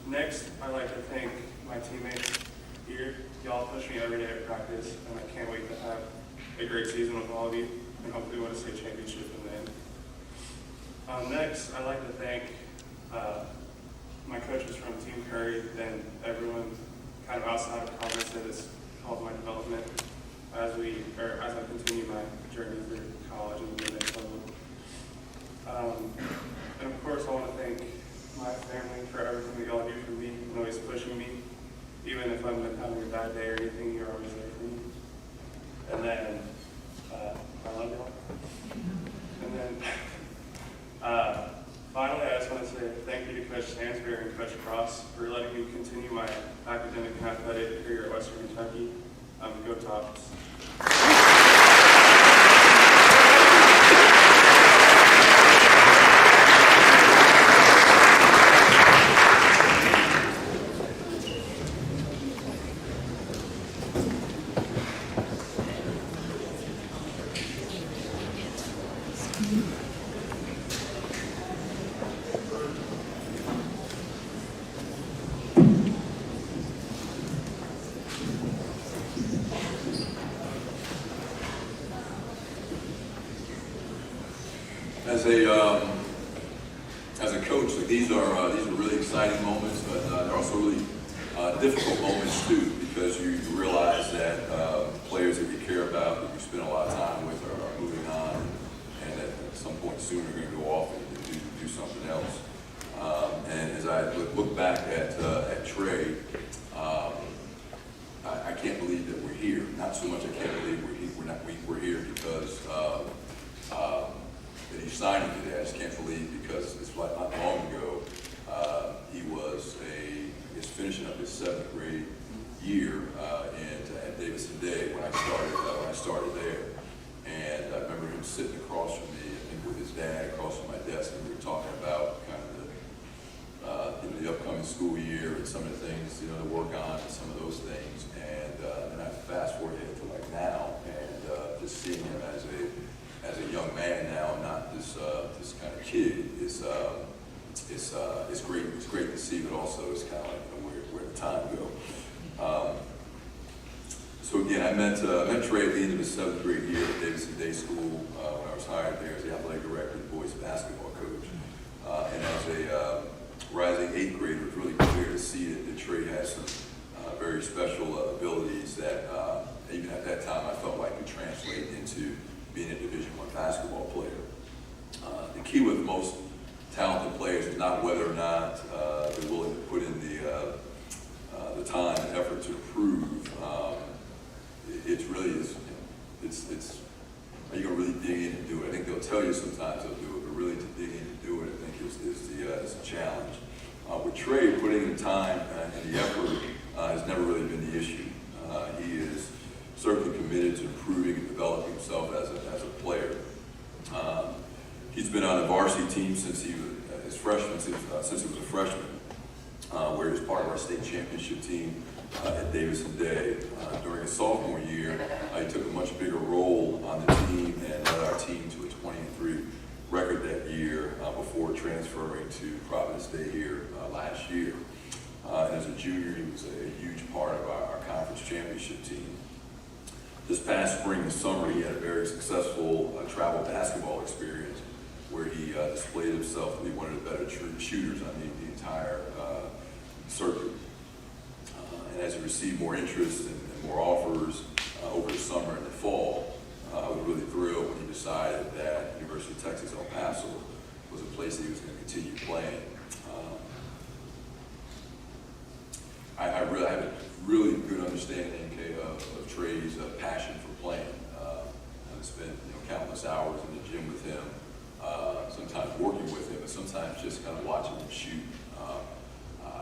Next, I'd like to thank my teammates here. Y'all push me every day at practice, and I can't wait to have a great season with all of you, and hopefully win a state championship in the end. Next, I'd like to thank my coaches from Team Curry and everyone kind of outside of Providence that has helped my development as I continue my journey through college and the next level. And of course, I want to thank my family for everything that y'all do for me, and always pushing me. Even if I'm having a bad day or anything, you're always there for me. And then, I love y'all. And then, finally, I just want to say thank you to Coach Stansbury and Coach Cross for letting me continue my academic and athletic career at Western Kentucky. Go Tops. As a coach, like these are really exciting moments, but they're also really difficult moments too, because you realize that players that you care about, that you spend a lot of time with, are moving on, and at some point soon are going to go off and do something else. And as I look back at Trey, I can't believe that we're here. Not so much I can't believe we're here because that he's signing today. I just can't believe because it's like not long ago he was finishing up his 7th grade year at Davidson Day when I started there. And I remember him sitting across from me, I think with his dad across from my desk, and we were talking about kind of the upcoming school year and some of the things to work on and some of those things. And I fast forward to like now, and just seeing him as a young man now, not this kind of kid, is it's great. It's great to see, but also it's kind of like where the time go. So again, I met Trey at the end of his 7th grade year at Davidson Day School when I was hired there as the athletic director and boys basketball coach. And as a rising 8th grader, it was really clear to see that Trey has some very special abilities that even at that time I felt like could translate into being a Division I basketball player. The key with most talented players is not whether or not they're willing to put in the time and effort to improve. It really is. Are you gonna really dig in and do it? I think they'll tell you sometimes they'll do it, but really to dig in and do it, I think is the challenge. With Trey, putting in the time and the effort has never really been the issue. He is certainly committed to improving and developing himself as a player. He's been on the varsity team since he was since he was a freshman, where he was part of our state championship team at Davidson Day. During his sophomore year, he took a much bigger role on the team and led our team to a 20-3 record that year before transferring to Providence Day here last year. And as a junior, he was a huge part of our conference championship team. This past spring and summer, he had a very successful travel basketball experience where he displayed himself to be one of the better shooters on the entire circuit. And as he received more interest and more offers over the summer and the fall, I was really thrilled when he decided that University of Texas El Paso was a place that he was going to continue playing. I have a really good understanding of Trey's passion for playing. I've spent countless hours in the gym with him, sometimes working with him, but sometimes just kind of watching him shoot.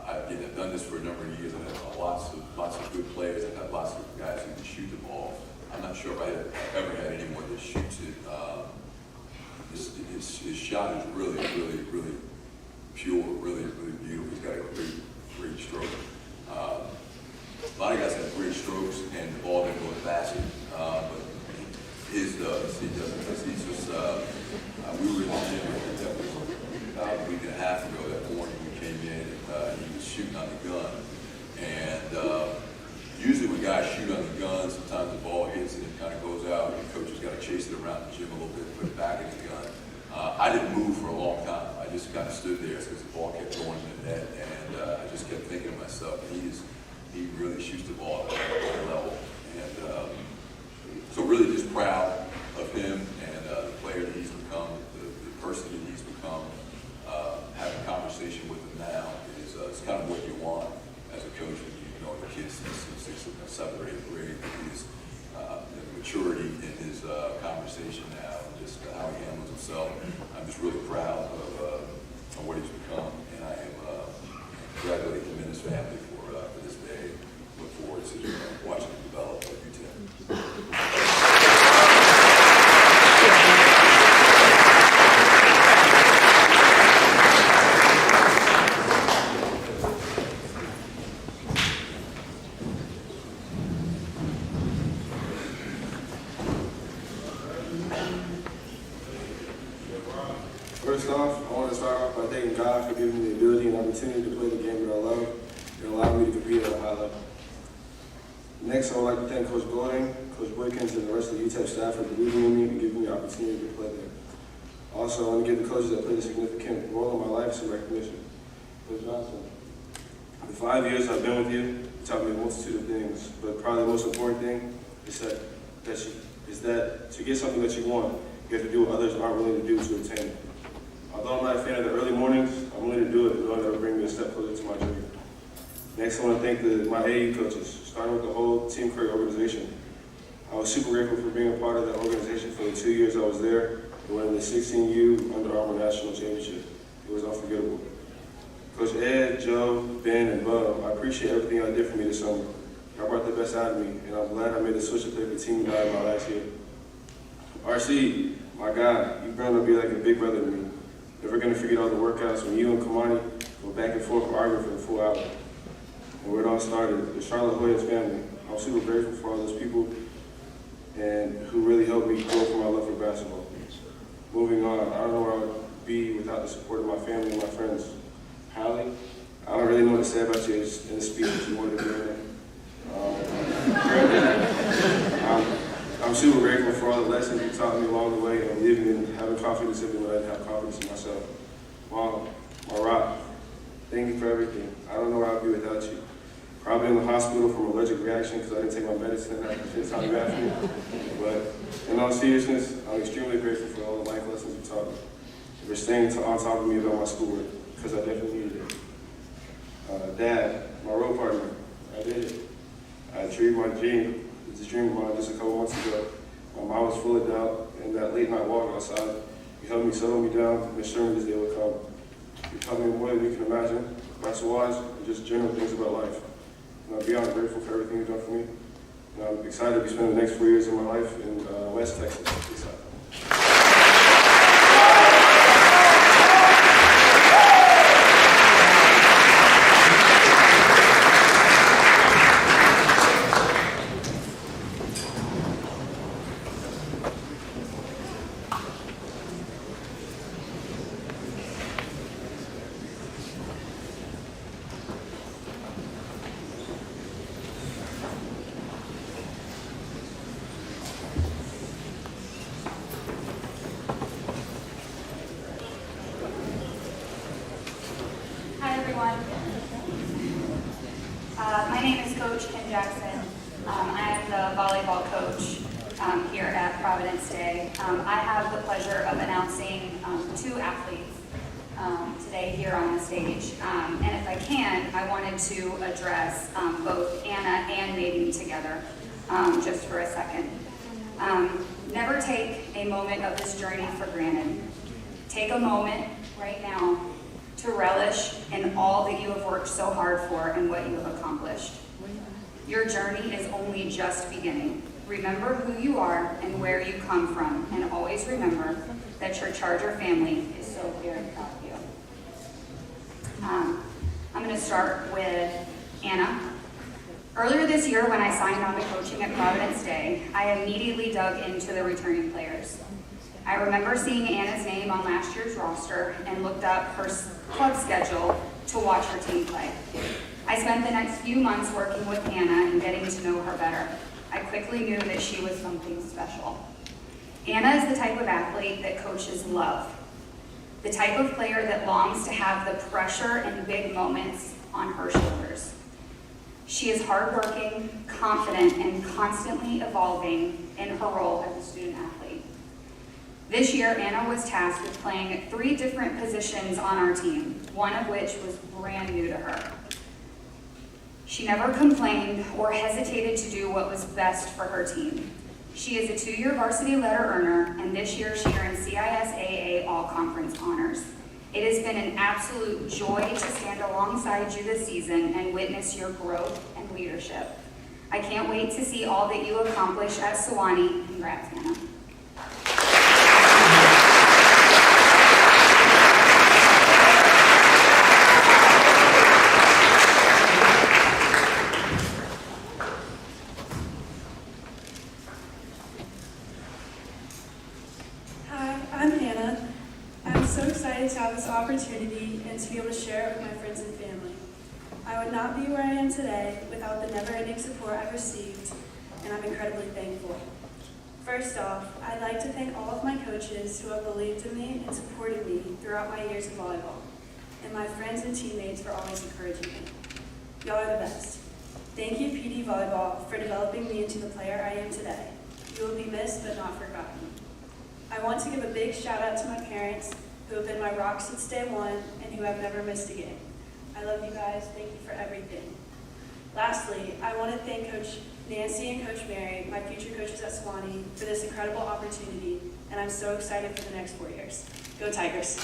I've done this for a number of years. I've had lots of good players. I've had lots of guys who can shoot the ball. I'm not sure if I've ever had anyone that shoots it. His shot is really, really, really pure, really, really beautiful. He's got a great stroke. A lot of guys have great strokes and the ball didn't go in the basket, but his does. He doesn't. He's just. We were in the gym. I think that was about a week and a half ago. That morning we came in and he was shooting on the gun. And usually when guys shoot on the gun, sometimes the ball hits and it kind of goes out. And the coach has got to chase it around the gym a little bit, put it back in the gun. I didn't move for a long time. I just kind of stood there because the ball kept going in the net, and I just kept thinking to myself, he really shoots the ball at a high level. And so really just proud of him and the player that he's become, the person that he's become. Having a conversation with him now is kind of what you want as a coach when you know the kids since 6th, 7th, or 8th grade. The maturity in his conversation now, and just how he handles himself. I'm just really proud of what he's become, and I am congratulating him and his family for this day. Look forward to watching him develop at UTEP. First off, I want to start off by thanking God for giving me the ability and opportunity to play the game that I love and allowing me to compete at a high level. Next, I would like to thank Coach Golding, Coach Wickens, and the rest of the UTEP staff for believing in me and giving me the opportunity to play there. Also, I want to give the coaches that played a significant role in my life some recognition. Coach Johnson, The 5 years I've been with you, you taught me a multitude of things, but probably the most important thing is that to get something that you want, you have to do what others aren't willing to do to obtain it. Although I'm not a fan of the early mornings, I'm willing to do it, knowing that it'll bring me a step closer to my dream. Next, I want to thank my AU coaches, starting with the whole Team Curry organization. I was super grateful for being a part of that organization for the 2 years I was there and winning the 16U Under Armour National Championship. It was unforgettable. Coach Ed, Joe, Ben, and Bub, I appreciate everything y'all did for me this summer. Y'all brought the best out of me, and I'm glad I made the switch to play for Team United my last year. RC, my guy, you've grown to be like a big brother to me. Never gonna forget all the workouts when you and Kamani go back and forth arguing for a full hour. And where it all started, the Charlotte Hoyas family. I'm super grateful for all those people and who really helped me grow from my love for basketball. Moving on, I don't know where I would be without the support of my family and my friends. Hallie, I don't really know what to say about you in the speech that you wanted to do. I'm super grateful for all the lessons you taught me along the way and living and having confidence in me when I didn't have confidence in myself. Mom, my rock, thank you for everything. I don't know where I'd be without you. Probably in the hospital from allergic reaction because I didn't take my medicine after the 5th time you asked me. But in all seriousness, I'm extremely grateful for all the life lessons you taught me. For staying on top of me about my schoolwork, because I definitely needed it. Dad, my road partner, I did it. I achieved my dream. It's a dream of mine just a couple months ago. My mom was full of doubt, and that late night walk outside, you helped me settle me down and assure me this day would come. You taught me more than you can imagine, class-wise, and just general things about life. And I'm beyond grateful for everything you've done for me. And I'm excited to be spending the next 4 years of my life in West Texas. Peace out. My name is Coach Kim Jackson. I am the volleyball coach here at Providence Day. I have the pleasure of announcing 2 athletes today here on the stage. And if I can, I wanted to address both Anna and Maiden together just for a second. Never take a moment of this journey for granted. Take a moment right now to relish in all that you have worked so hard for and what you have accomplished. Your journey is only just beginning. Remember who you are and where you come from, and always remember that your Charger family is so very proud of you. I'm going to start with Anna. Earlier this year, when I signed on to coaching at Providence Day, I immediately dug into the returning players. I remember seeing Anna's name on last year's roster and looked up her club schedule to watch her team play. I spent the next few months working with Anna and getting to know her better. I quickly knew that she was something special. Anna is the type of athlete that coaches love, the type of player that longs to have the pressure and big moments on her shoulders. She is hardworking, confident, and constantly evolving in her role as a student athlete. This year, Anna was tasked with playing 3 different positions on our team, one of which was brand new to her. She never complained or hesitated to do what was best for her team. She is a 2-year varsity letter earner, and this year she earned CISAA All-Conference honors. It has been an absolute joy to stand alongside you this season and witness your growth and leadership. I can't wait to see all that you accomplish at Sewanee. Congrats, Anna. To have this opportunity and to be able to share it with my friends and family. I would not be where I am today without the never-ending support I've received, and I'm incredibly thankful. First off, I'd like to thank all of my coaches who have believed in me and supported me throughout my years of volleyball, and my friends and teammates for always encouraging me. Y'all are the best. Thank you, PD Volleyball, for developing me into the player I am today. You will be missed but not forgotten. I want to give a big shout out to my parents who have been my rock since day one and who have never missed a game. I love you guys. Thank you for everything. Lastly, I want to thank Coach Nancy and Coach Mary, my future coaches at Sewanee, for this incredible opportunity, and I'm so excited for the next 4 years. Go Tigers!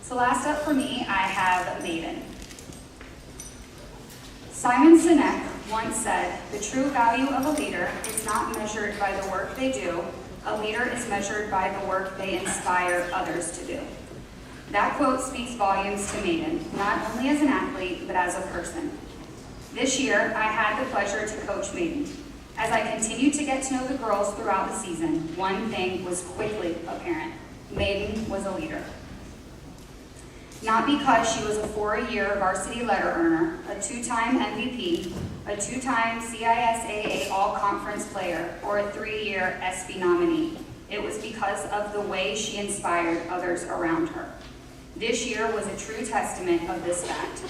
So last up for me, I have Maiden. Simon Sinek once said, "The true value of a leader is not measured by the work they do. A leader is measured by the work they inspire others to do." That quote speaks volumes to Maiden, not only as an athlete, but as a person. This year, I had the pleasure to coach Maiden. As I continued to get to know the girls throughout the season, one thing was quickly apparent. Maiden was a leader. Not because she was a 4-year varsity letter earner, a 2-time MVP, a 2-time CISAA All-Conference player, or a 3-year SB nominee. It was because of the way she inspired others around her. This year was a true testament of this fact.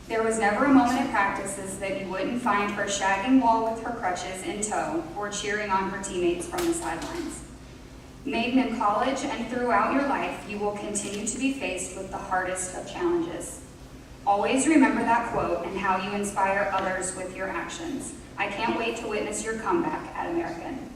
There was never a moment at practices that you wouldn't find her shagging wall with her crutches in tow or cheering on her teammates from the sidelines. Maiden in college and throughout your life, you will continue to be faced with the hardest of challenges. Always remember that quote and how you inspire others with your actions. I can't wait to witness your comeback at American.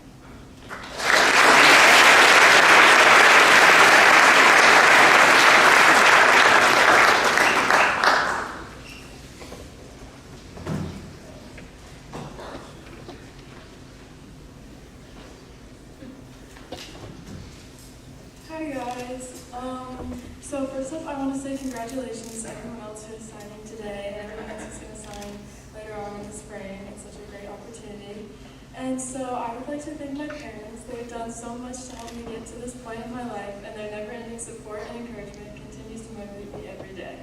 Hi guys. So first up, I want to say congratulations to everyone else who is signing today and everyone else who's going to sign later on in the spring. It's such a great opportunity. And so I would like to thank my parents. They've done so much to help me get to this point in my life, and their never-ending support and encouragement continues to motivate me every day.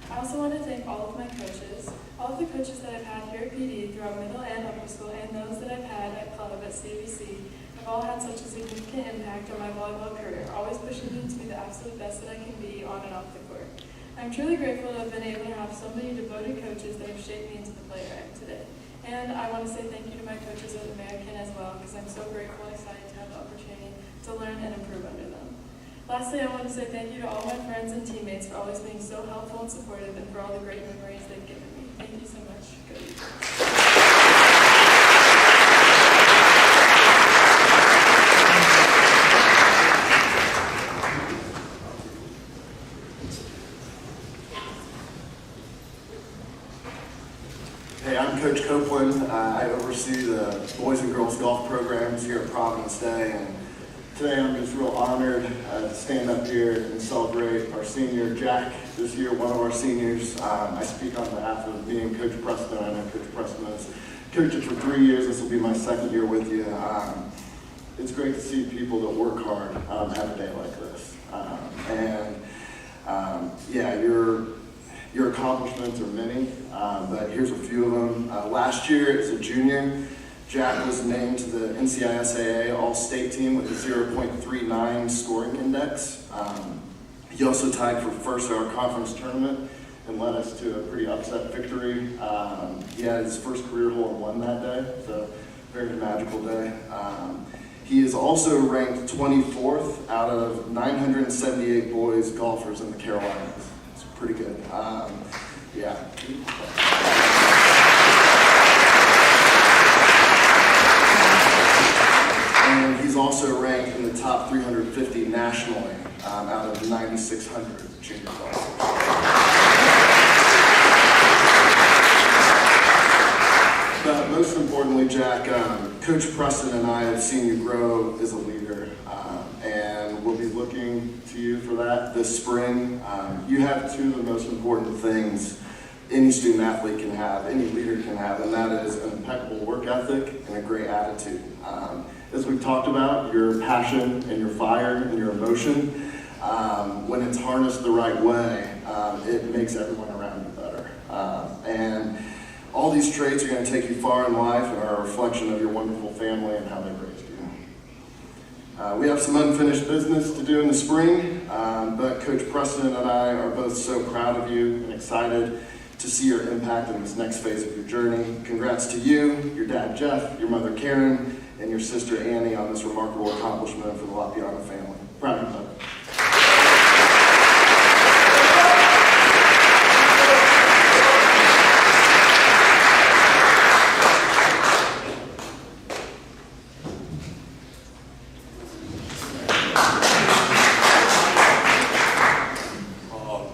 I also want to thank all of my coaches, all of the coaches that I've had here at PD throughout middle and upper school, and those that I've had at club at CBC. Have all had such a significant impact on my volleyball career, always pushing me to be the absolute best that I can be on and off the court. I'm truly grateful to have been able to have so many devoted coaches that have shaped me into the player I am today. And I want to say thank you to my coaches at American as well, because I'm so grateful and excited to have the opportunity to learn and improve under them. Lastly, I want to say thank you to all my friends and teammates for always being so helpful and supportive, and for all the great memories they've given me. Thank you so much. Go Eagles. Hey, I'm Coach Copeland. I oversee the boys and girls golf programs here at Providence Day, and today I'm just real honored to stand up here and celebrate our senior Jack this year, one of our seniors. I speak on behalf of me and Coach Preston. I know Coach Preston has coached it for 3 years. This will be my second year with you. It's great to see people that work hard have a day like this. Yeah, your accomplishments are many, but here's a few of them. Last year, as a junior, Jack was named to the NCISAA All-State team with a 0.39 scoring index. He also tied for first at our conference tournament and led us to a pretty upset victory. He had his first career hole-in-one that day, so very magical day. He is also ranked 24th out of 978 boys golfers in the Carolinas. It's pretty good. Yeah. And he's also ranked in the top 350 nationally out of 9,600 junior golfers. But most importantly, Jack, Coach Preston and I have seen you grow as a leader, and we'll be looking to you for that this spring. You have two of the most important things any student athlete can have, any leader can have, and that is an impeccable work ethic and a great attitude. As we've talked about, your passion and your fire and your emotion, when it's harnessed the right way, it makes everyone around you better. And all these traits are going to take you far in life and are a reflection of your wonderful family and how they raised you. We have some unfinished business to do in the spring, but Coach Preston and I are both so proud of you and excited to see your impact in this next phase of your journey. Congrats to you, your dad Jeff, your mother Karen, and your sister Annie on this remarkable accomplishment for the Lapiana family. Proud of you, bud.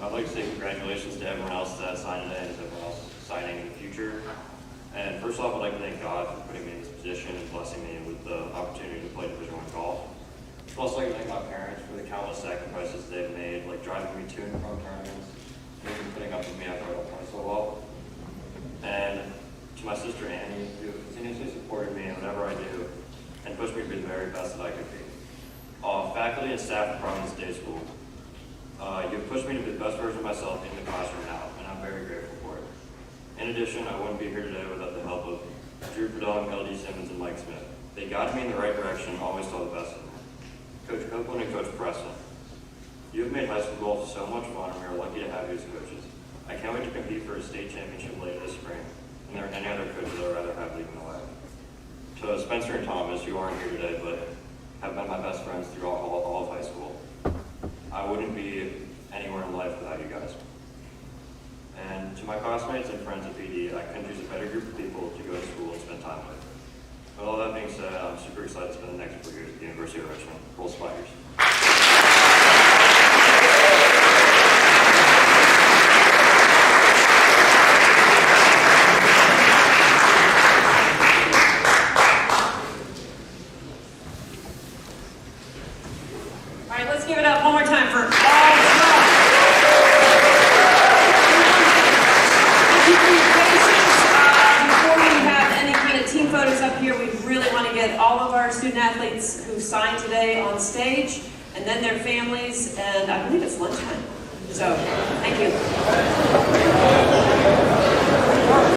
I'd like to say congratulations to everyone else that signed today and to everyone else signing in the future. And first off, I'd like to thank God for putting me in this position and blessing me with the opportunity to play Division I golf. I'd also like to thank my parents for the countless sacrifices they've made, like driving me to and from tournaments, and even putting up with me after I don't play so well. And to my sister Annie, who continuously supported me in whatever I do and pushed me to be the very best that I could be. Faculty and staff at Providence Day School, you've pushed me to be the best version of myself in the classroom now, and I'm very grateful for it. In addition, I wouldn't be here today without the help of Drew Perdome, LD Simmons, and Mike Smith. They guided me in the right direction and always saw the best in me. Coach Copeland and Coach Preston, you have made high school golf so much fun, and we are lucky to have you as coaches. I can't wait to compete for a state championship later this spring, and there are any other coaches I would rather have leading the way. To Spencer and Thomas, who aren't here today, but have been my best friends throughout all of high school. I wouldn't be anywhere in life without you guys. And to my classmates and friends at PD, I couldn't choose a better group of people to go to school and spend time with. With all that being said, I'm super excited to spend the next 4 years at the University of Richmond. Roll Spiders. All right, let's give it up one more time for all 12. Thank you for your patience. Before we have any kind of team photos up here, we really want to get all of our student athletes who signed today on stage, and then their families, and I believe it's lunchtime. So, thank you.